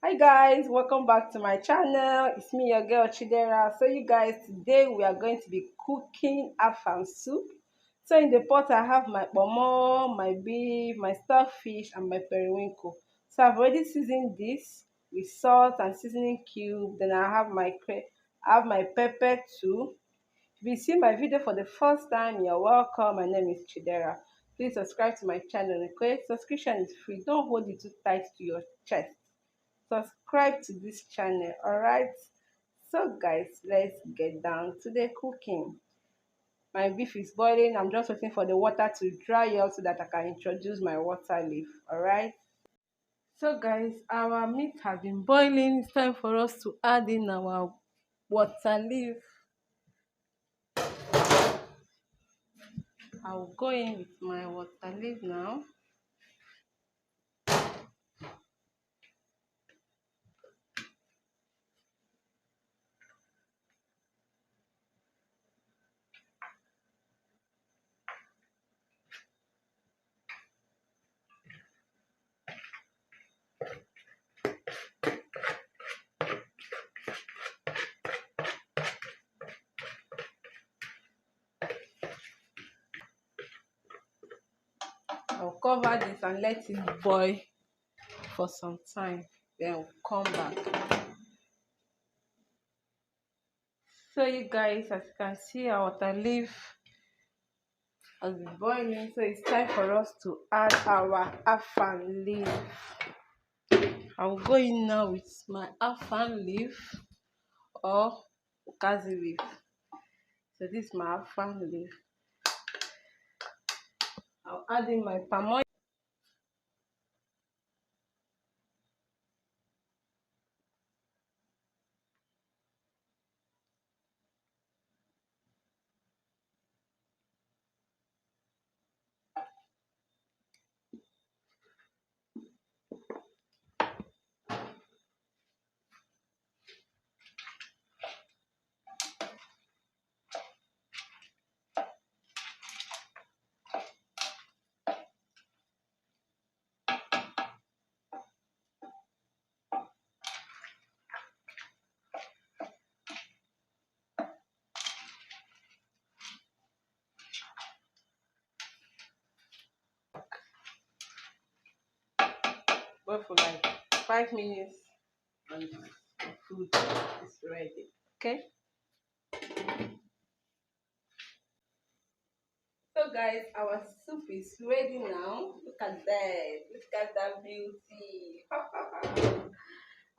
Hi guys, welcome back to my channel. It's me, your girl Chidera. So you guys, today we are going to be cooking Afang soup. So in the pot I have my pomo, my beef, my stuffed fish, and my periwinkle. So I've already seasoned this with salt and seasoning cube. Then I have my pepper too. If you see my video for the first time, you're welcome. My name is Chidera. Please subscribe to my channel. Okay, subscription is free. Don't hold it too tight to your chest. Subscribe to this channel. All right, so guys, let's get down to the cooking. My beef is boiling. I'm just waiting for the water to dry up so that I can introduce my water leaf. All right, so guys, our meat has been boiling. It's time for us to add in our water leaf. I'll go in with my water leaf now. I'll cover this and let it boil for some time. Then we'll come back. So you guys, as you can see, our water leaf has been boiling. So it's time for us to add our afan leaf. I'll go in now with my afan leaf or ukazi leaf. So this is my afan leaf. I'll add in my palm oil. Boil for like 5 minutes and the food is ready. Okay. So guys, our soup is ready now. Look at that. Look at that beauty.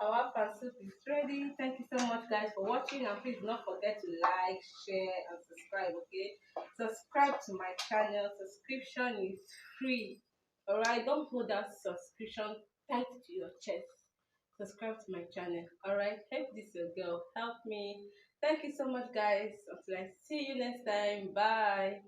Our pan soup is ready. Thank you so much guys for watching, and please do not forget to like, share and subscribe. Okay, subscribe to my channel. Subscription is free. All right, don't hold that subscription tight to your chest. Subscribe to my channel. All right, help this your girl, help me. Thank you so much guys. Until I see you next time, bye.